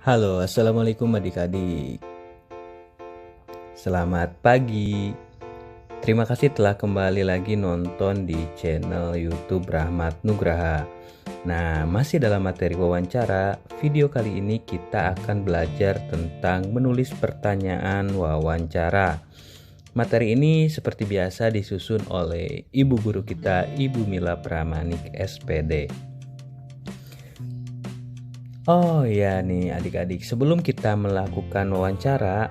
Halo, assalamualaikum adik-adik. Selamat pagi. Terima kasih telah kembali lagi nonton di channel YouTube Rahmat Nugraha. Nah, masih dalam materi wawancara. Video kali ini kita akan belajar tentang menulis pertanyaan wawancara. Materi ini seperti biasa disusun oleh ibu guru kita, Ibu Mila Pramanik SPD. Oh ya nih adik-adik, sebelum kita melakukan wawancara,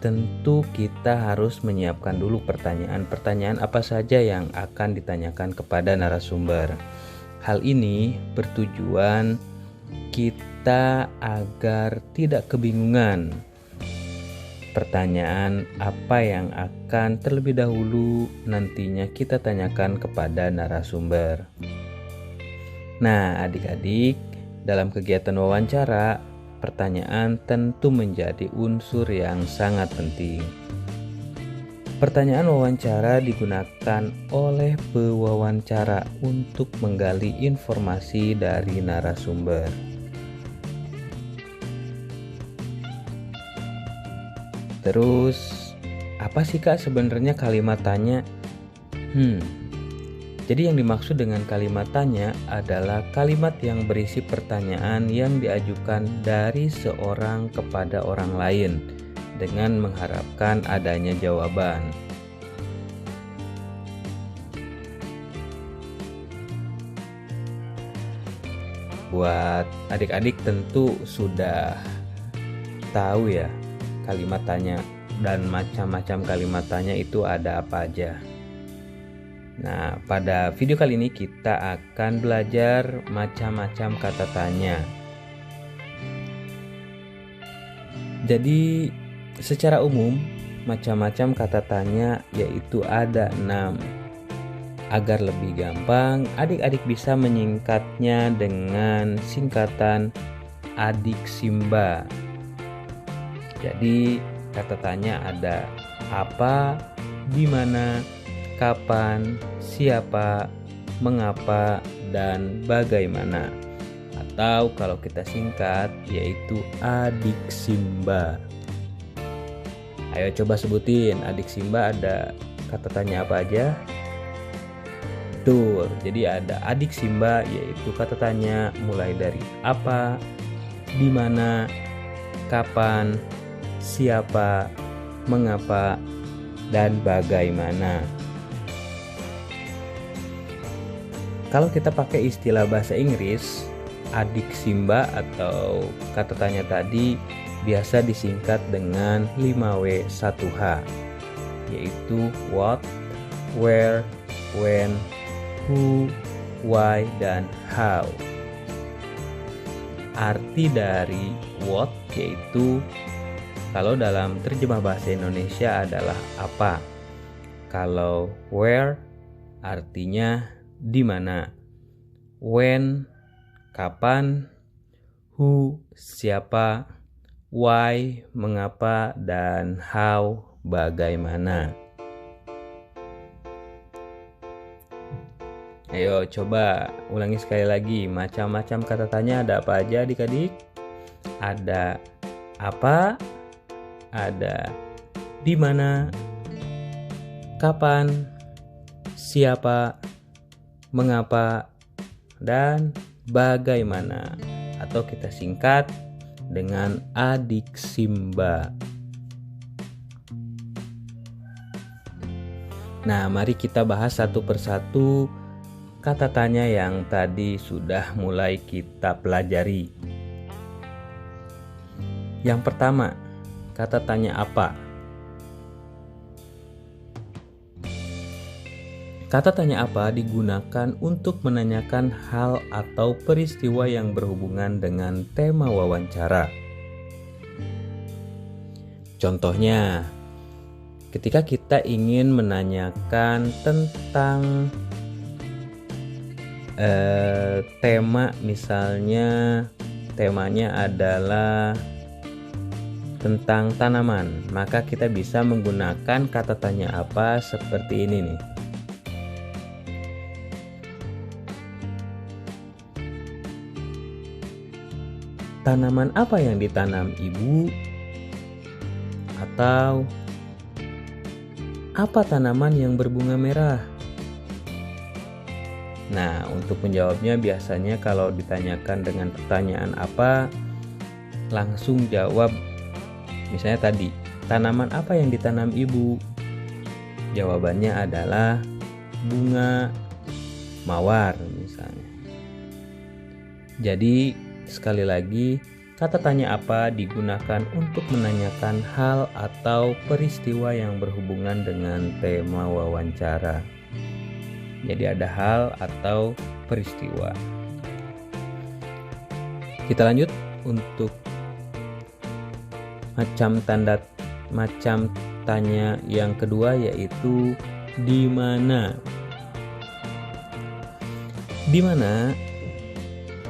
tentu kita harus menyiapkan dulu pertanyaan-pertanyaan apa saja yang akan ditanyakan kepada narasumber. Hal ini bertujuan kita agar tidak kebingungan. Pertanyaan apa yang akan terlebih dahulu nantinya kita tanyakan kepada narasumber. Nah, adik-adik, dalam kegiatan wawancara, pertanyaan tentu menjadi unsur yang sangat penting. Pertanyaan wawancara digunakan oleh pewawancara untuk menggali informasi dari narasumber. Terus, apa sih Kak sebenarnya kalimat tanya? Jadi yang dimaksud dengan kalimat tanya adalah kalimat yang berisi pertanyaan yang diajukan dari seorang kepada orang lain dengan mengharapkan adanya jawaban. Buat adik-adik tentu sudah tahu ya kalimat tanya dan macam-macam kalimat tanya itu ada apa aja. Nah, pada video kali ini kita akan belajar macam-macam kata tanya. Jadi, secara umum, macam-macam kata tanya yaitu ada 6. Agar lebih gampang, adik-adik bisa menyingkatnya dengan singkatan Adik Simba. Jadi, kata tanya ada apa, di mana, kapan, siapa, mengapa, dan bagaimana. Atau kalau kita singkat yaitu Adik Simba. Ayo coba sebutin Adik Simba ada kata tanya apa aja? Betul, jadi ada Adik Simba yaitu kata tanya mulai dari apa, di mana, kapan, siapa, mengapa, dan bagaimana. Kalau kita pakai istilah bahasa Inggris, Adik Simba atau kata tanya tadi biasa disingkat dengan 5W1H, yaitu what, where, when, who, why, dan how. Arti dari what yaitu kalau dalam terjemah bahasa Indonesia adalah apa. Kalau where artinya di mana, when kapan, who siapa, why mengapa, dan how bagaimana. Ayo coba ulangi sekali lagi, macam-macam kata tanya ada apa aja adik-adik? Ada apa, ada di mana, kapan, siapa, mengapa, dan bagaimana, atau kita singkat dengan Adik Simba. Nah, mari kita bahas satu persatu kata tanya yang tadi sudah mulai kita pelajari. Yang pertama, kata tanya apa? Kata tanya apa digunakan untuk menanyakan hal atau peristiwa yang berhubungan dengan tema wawancara. Contohnya, ketika kita ingin menanyakan tentang tema, misalnya temanya adalah tentang tanaman, maka kita bisa menggunakan kata tanya apa seperti ini nih. tanaman apa yang ditanam ibu? Atau apa tanaman yang berbunga merah? Nah, untuk menjawabnya biasanya kalau ditanyakan dengan pertanyaan apa, langsung jawab. Misalnya tadi, tanaman apa yang ditanam ibu? Jawabannya adalah bunga mawar misalnya. Jadi, sekali lagi, kata tanya apa digunakan untuk menanyakan hal atau peristiwa yang berhubungan dengan tema wawancara. Jadi ada hal atau peristiwa. Kita lanjut untuk macam tanya yang kedua, yaitu di mana. Di mana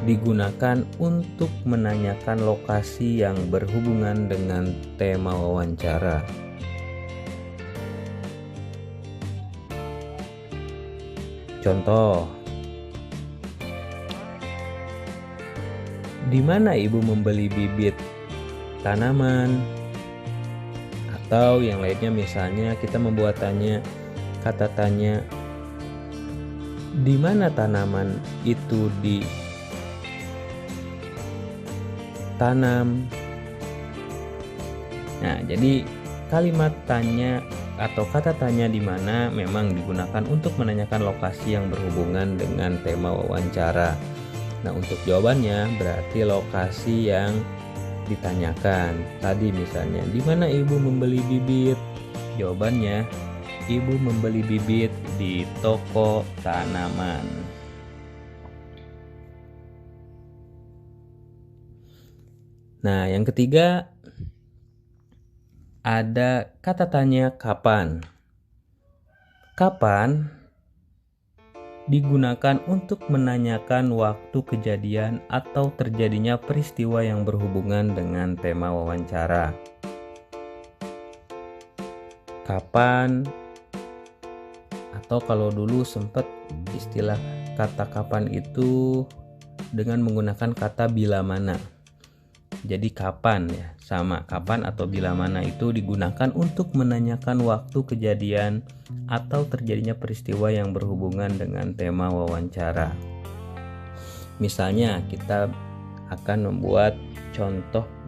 digunakan untuk menanyakan lokasi yang berhubungan dengan tema wawancara. Contoh, di mana ibu membeli bibit tanaman? Atau yang lainnya, misalnya kita membuat kata tanya, di mana tanaman itu ditanam? Nah, jadi kalimat tanya atau kata tanya di mana memang digunakan untuk menanyakan lokasi yang berhubungan dengan tema wawancara. Nah, untuk jawabannya berarti lokasi yang ditanyakan. Tadi misalnya, di mana ibu membeli bibit? Jawabannya, ibu membeli bibit di toko tanaman. Nah, yang ketiga ada kata tanya kapan. Kapan digunakan untuk menanyakan waktu kejadian atau terjadinya peristiwa yang berhubungan dengan tema wawancara. Kapan, atau kalau dulu sempat istilah kata kapan itu dengan menggunakan kata bila mana. Jadi kapan ya, sama kapan atau bila mana itu digunakan untuk menanyakan waktu kejadian atau terjadinya peristiwa yang berhubungan dengan tema wawancara. Misalnya kita akan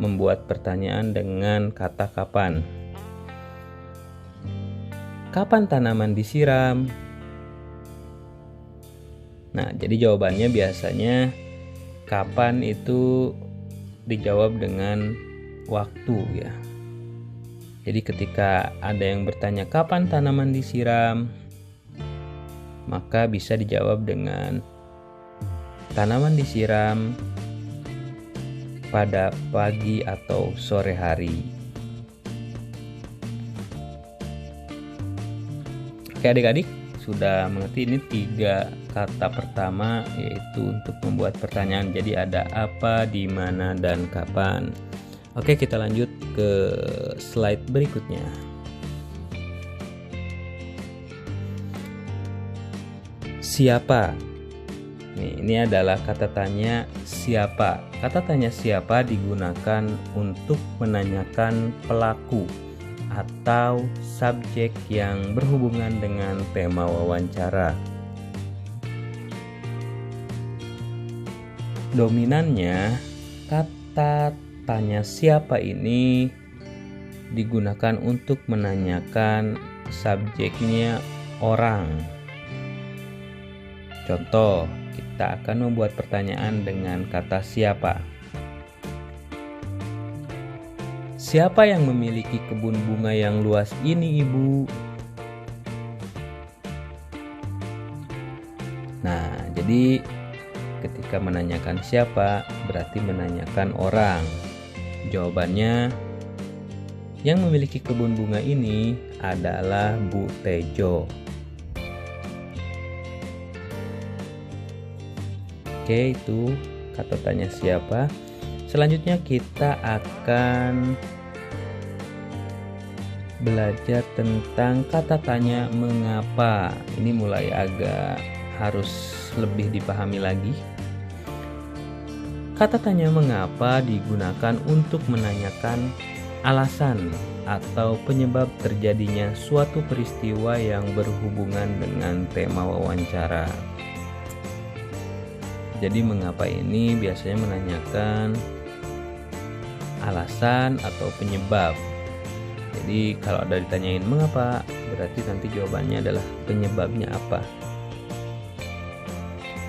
membuat pertanyaan dengan kata kapan. Kapan tanaman disiram? Nah, jadi jawabannya biasanya kapan itu dijawab dengan waktu ya. Jadi ketika ada yang bertanya kapan tanaman disiram, maka bisa dijawab dengan tanaman disiram pada pagi atau sore hari. Oke adik-adik, sudah mengerti ini 3 kata pertama, yaitu untuk membuat pertanyaan. Jadi ada apa, di mana, dan kapan. Oke, kita lanjut ke slide berikutnya. Siapa? Ini adalah kata tanya siapa. Kata tanya siapa digunakan untuk menanyakan pelaku atau subjek yang berhubungan dengan tema wawancara. Dominannya, kata tanya siapa ini digunakan untuk menanyakan subjeknya orang. Contoh, kita akan membuat pertanyaan dengan kata siapa. Siapa yang memiliki kebun bunga yang luas ini, Ibu? Nah, jadi ketika menanyakan siapa, berarti menanyakan orang. Jawabannya, yang memiliki kebun bunga ini adalah Bu Tejo. Oke, itu kata tanya siapa. Selanjutnya kita akan belajar tentang kata tanya mengapa. Ini mulai agak harus lebih dipahami lagi. Kata tanya mengapa digunakan untuk menanyakan alasan atau penyebab terjadinya suatu peristiwa yang berhubungan dengan tema wawancara. Jadi mengapa ini biasanya menanyakan alasan atau penyebab. Jadi kalau ada ditanyain mengapa, berarti nanti jawabannya adalah penyebabnya apa.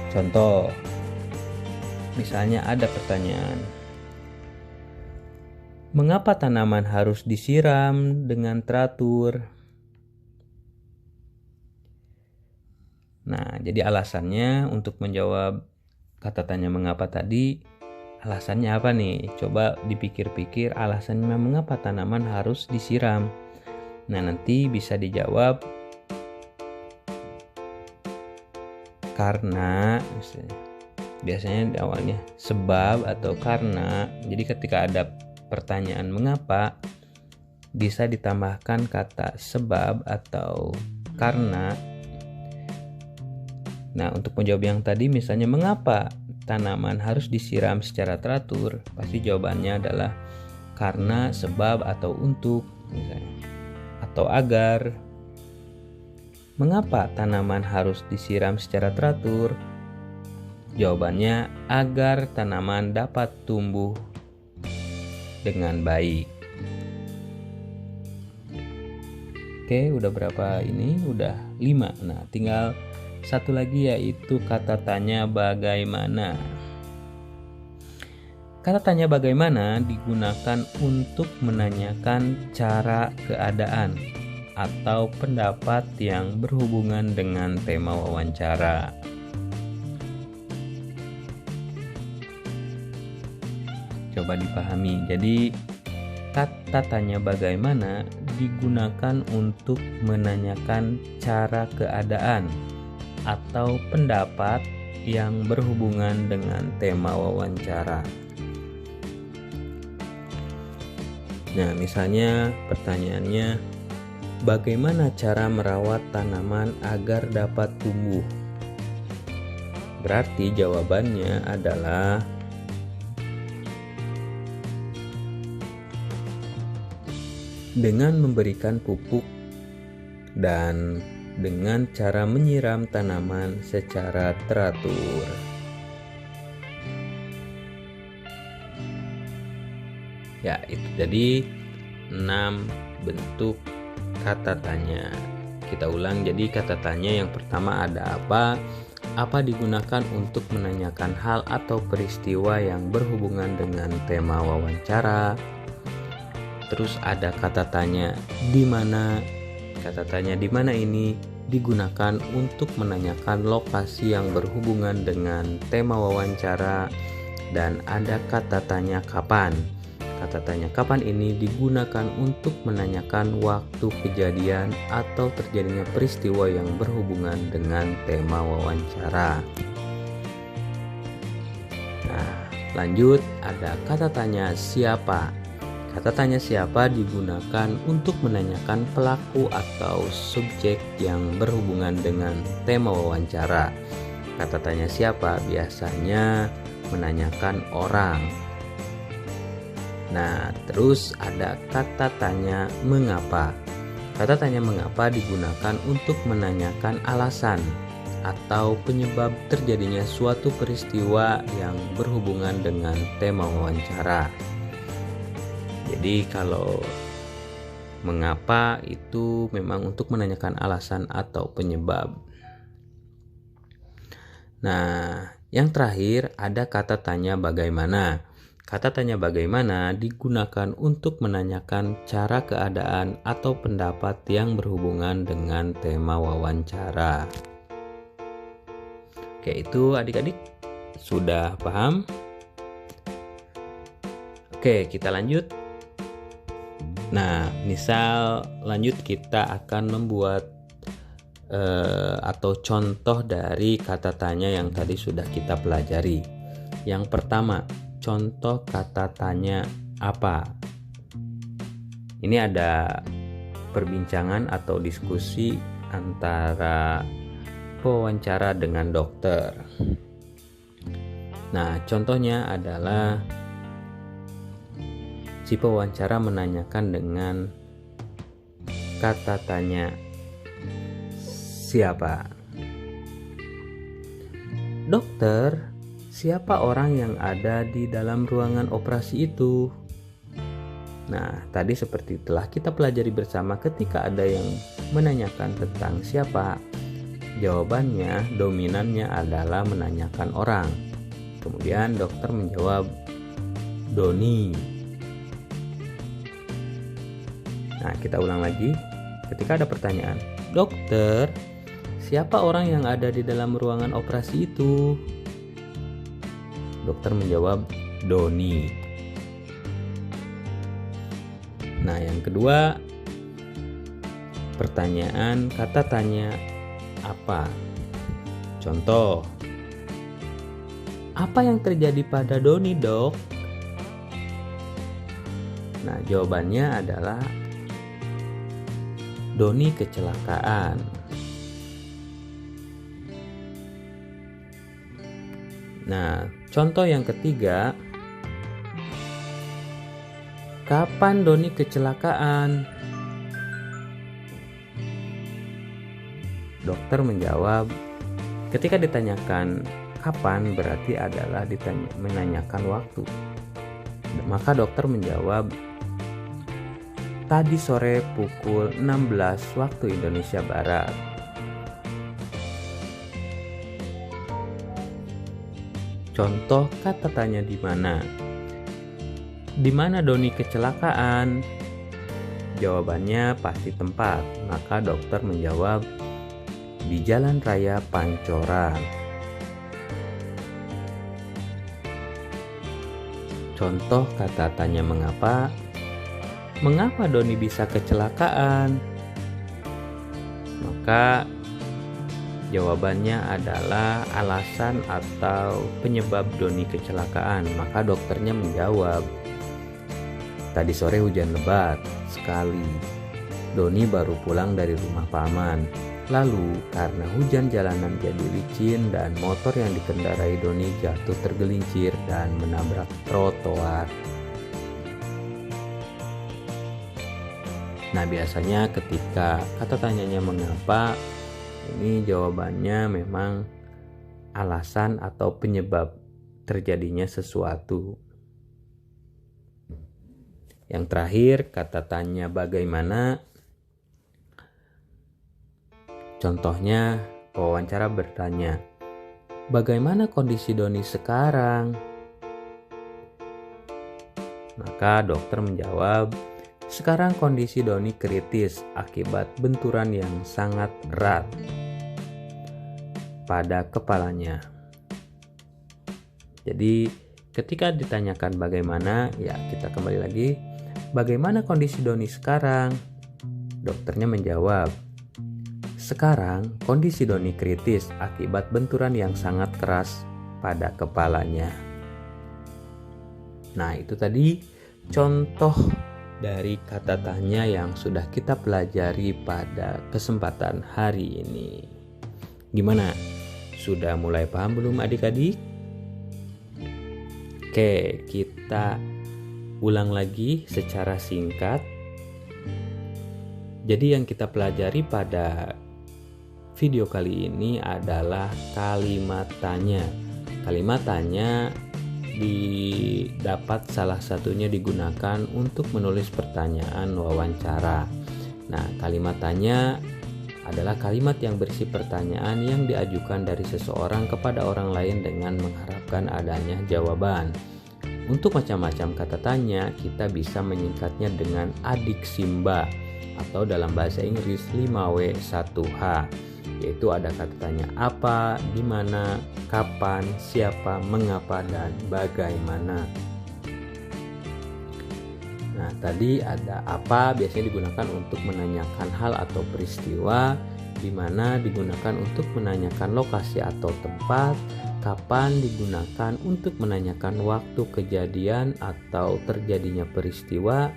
Contoh, misalnya ada pertanyaan, mengapa tanaman harus disiram dengan teratur? Nah, jadi alasannya untuk menjawab kata tanya mengapa tadi, alasannya apa nih? Coba dipikir-pikir alasannya mengapa tanaman harus disiram. Nah, nanti bisa dijawab karena, biasanya di awalnya sebab atau karena. Jadi ketika ada pertanyaan mengapa, bisa ditambahkan kata sebab atau karena. Nah, untuk menjawab yang tadi misalnya mengapa tanaman harus disiram secara teratur, pasti jawabannya adalah karena, sebab, atau untuk misalnya, atau agar. Mengapa tanaman harus disiram secara teratur? Jawabannya agar tanaman dapat tumbuh dengan baik. Oke, udah berapa ini? Udah 5. Nah, tinggal satu lagi, yaitu kata tanya bagaimana. Kata tanya bagaimana digunakan untuk menanyakan cara keadaan atau pendapat yang berhubungan dengan tema wawancara. Coba dipahami. Jadi kata tanya bagaimana digunakan untuk menanyakan cara keadaan atau pendapat yang berhubungan dengan tema wawancara. Nah, misalnya pertanyaannya, bagaimana cara merawat tanaman agar dapat tumbuh? Berarti jawabannya adalah dengan memberikan pupuk dan dengan cara menyiram tanaman secara teratur. Ya, itu jadi 6 bentuk kata tanya. Kita ulang, jadi kata tanya yang pertama ada apa? Apa digunakan untuk menanyakan hal atau peristiwa yang berhubungan dengan tema wawancara. Terus ada kata tanya di mana. Kata tanya di mana ini digunakan untuk menanyakan lokasi yang berhubungan dengan tema wawancara. Dan ada kata tanya kapan. Kata tanya kapan ini digunakan untuk menanyakan waktu kejadian atau terjadinya peristiwa yang berhubungan dengan tema wawancara. Nah, lanjut ada kata tanya siapa. Kata tanya siapa digunakan untuk menanyakan pelaku atau subjek yang berhubungan dengan tema wawancara. Kata tanya siapa biasanya menanyakan orang. Nah, terus ada kata tanya mengapa. Kata tanya mengapa digunakan untuk menanyakan alasan atau penyebab terjadinya suatu peristiwa yang berhubungan dengan tema wawancara. Jadi kalau mengapa itu memang untuk menanyakan alasan atau penyebab. Nah, yang terakhir ada kata tanya bagaimana. Kata tanya bagaimana digunakan untuk menanyakan cara keadaan atau pendapat yang berhubungan dengan tema wawancara. Oke, itu adik-adik sudah paham? Oke, kita lanjut. Nah, misal lanjut kita akan membuat atau contoh dari kata tanya yang tadi sudah kita pelajari. Yang pertama, contoh kata tanya apa. Ini ada perbincangan atau diskusi antara pewawancara dengan dokter. Nah, contohnya adalah si pewawancara menanyakan dengan kata tanya siapa. Dokter, siapa orang yang ada di dalam ruangan operasi itu? Nah, tadi seperti telah kita pelajari bersama, ketika ada yang menanyakan tentang siapa, jawabannya dominannya adalah menanyakan orang. Kemudian dokter menjawab Doni. Nah, kita ulang lagi. Ketika ada pertanyaan, dokter, siapa orang yang ada di dalam ruangan operasi itu? Dokter menjawab Doni. Nah, yang kedua, pertanyaan kata tanya apa? Contoh, apa yang terjadi pada Doni, dok? Nah, jawabannya adalah Doni kecelakaan. Nah, contoh yang ketiga, kapan Doni kecelakaan? Dokter menjawab, ketika ditanyakan kapan berarti adalah menanyakan waktu. Maka dokter menjawab, tadi sore pukul 16 waktu Indonesia Barat. Contoh kata tanya di mana? Di mana Doni kecelakaan? Jawabannya pasti tempat. Maka dokter menjawab, di Jalan Raya Pancoran. Contoh kata tanya mengapa? Mengapa Doni bisa kecelakaan? Maka jawabannya adalah alasan atau penyebab Doni kecelakaan. Maka dokternya menjawab, tadi sore hujan lebat sekali. Doni baru pulang dari rumah paman. Lalu karena hujan jalanan jadi licin dan motor yang dikendarai Doni jatuh tergelincir dan menabrak trotoar. Nah, biasanya ketika kata tanyanya mengapa, ini jawabannya memang alasan atau penyebab terjadinya sesuatu. Yang terakhir, kata tanya bagaimana. Contohnya, pewawancara bertanya, bagaimana kondisi Doni sekarang? Maka dokter menjawab, sekarang kondisi Doni kritis akibat benturan yang sangat erat pada kepalanya. Jadi ketika ditanyakan bagaimana, ya kita kembali lagi, bagaimana kondisi Doni sekarang? Dokternya menjawab, sekarang kondisi Doni kritis akibat benturan yang sangat keras pada kepalanya. Nah, itu tadi contoh dari kata tanya yang sudah kita pelajari pada kesempatan hari ini. Gimana? Sudah mulai paham belum adik-adik? Oke, kita ulang lagi secara singkat. Jadi yang kita pelajari pada video kali ini adalah kalimat tanya. Kalimat tanya didapat salah satunya digunakan untuk menulis pertanyaan wawancara. Nah, kalimat tanya adalah kalimat yang berisi pertanyaan yang diajukan dari seseorang kepada orang lain dengan mengharapkan adanya jawaban. Untuk macam-macam kata tanya, kita bisa menyingkatnya dengan adik simba atau dalam bahasa Inggris 5W1H. Yaitu ada kata tanya apa, di mana, kapan, siapa, mengapa, dan bagaimana. Nah, tadi ada apa biasanya digunakan untuk menanyakan hal atau peristiwa, di mana digunakan untuk menanyakan lokasi atau tempat, kapan digunakan untuk menanyakan waktu kejadian atau terjadinya peristiwa,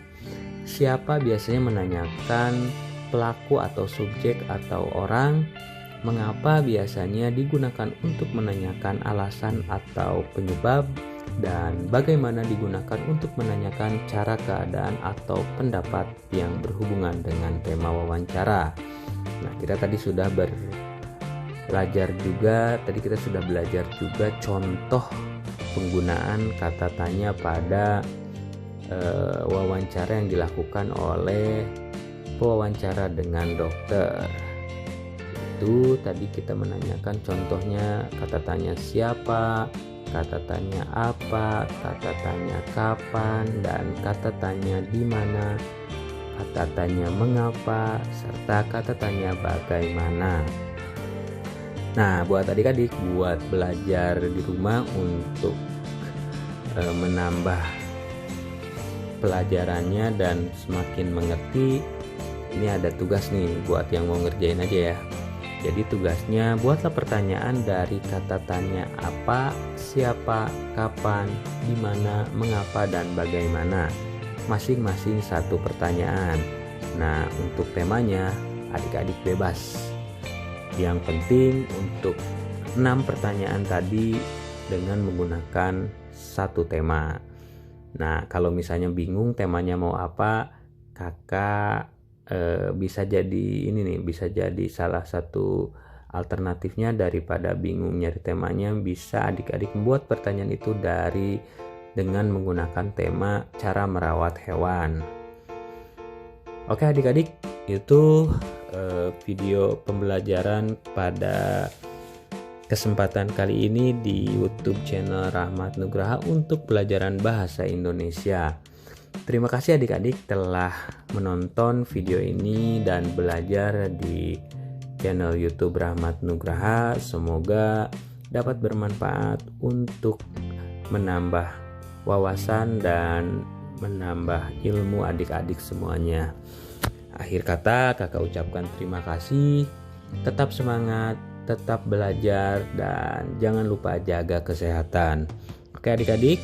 siapa biasanya menanyakan pelaku atau subjek atau orang, mengapa biasanya digunakan untuk menanyakan alasan atau penyebab, dan bagaimana digunakan untuk menanyakan cara keadaan atau pendapat yang berhubungan dengan tema wawancara. Nah, kita tadi sudah belajar juga contoh penggunaan kata tanya pada wawancara yang dilakukan oleh pewawancara dengan dokter. Itu tadi kita menanyakan contohnya kata tanya siapa, kata tanya apa, kata tanya kapan, dan kata tanya di mana, kata tanya mengapa, serta kata tanya bagaimana. Nah, buat adik-adik, buat belajar di rumah untuk menambah pelajarannya dan semakin mengerti, ini ada tugas nih buat yang mau ngerjain aja ya. Jadi tugasnya buatlah pertanyaan dari kata tanya apa, siapa, kapan, di mana, mengapa, dan bagaimana. Masing-masing satu pertanyaan. Nah, untuk temanya adik-adik bebas. Yang penting untuk 6 pertanyaan tadi dengan menggunakan satu tema. Nah, kalau misalnya bingung temanya mau apa, kakak bisa jadi salah satu alternatifnya. Daripada bingung nyari temanya, bisa adik-adik membuat pertanyaan itu dengan menggunakan tema cara merawat hewan. Oke adik-adik, itu video pembelajaran pada kesempatan kali ini di YouTube channel Rahmat Nugraha untuk pelajaran bahasa Indonesia. Terima kasih adik-adik telah menonton video ini dan belajar di channel YouTube Rahmat Nugraha. Semoga dapat bermanfaat untuk menambah wawasan dan menambah ilmu adik-adik semuanya. Akhir kata, kakak ucapkan terima kasih. Tetap semangat, tetap belajar, dan jangan lupa jaga kesehatan. Oke adik-adik,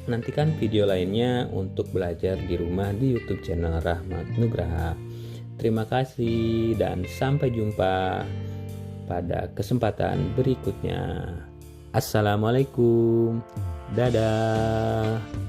nantikan video lainnya untuk belajar di rumah di YouTube channel Rahmat Nugraha. Terima kasih dan sampai jumpa pada kesempatan berikutnya. Assalamualaikum. Dadah.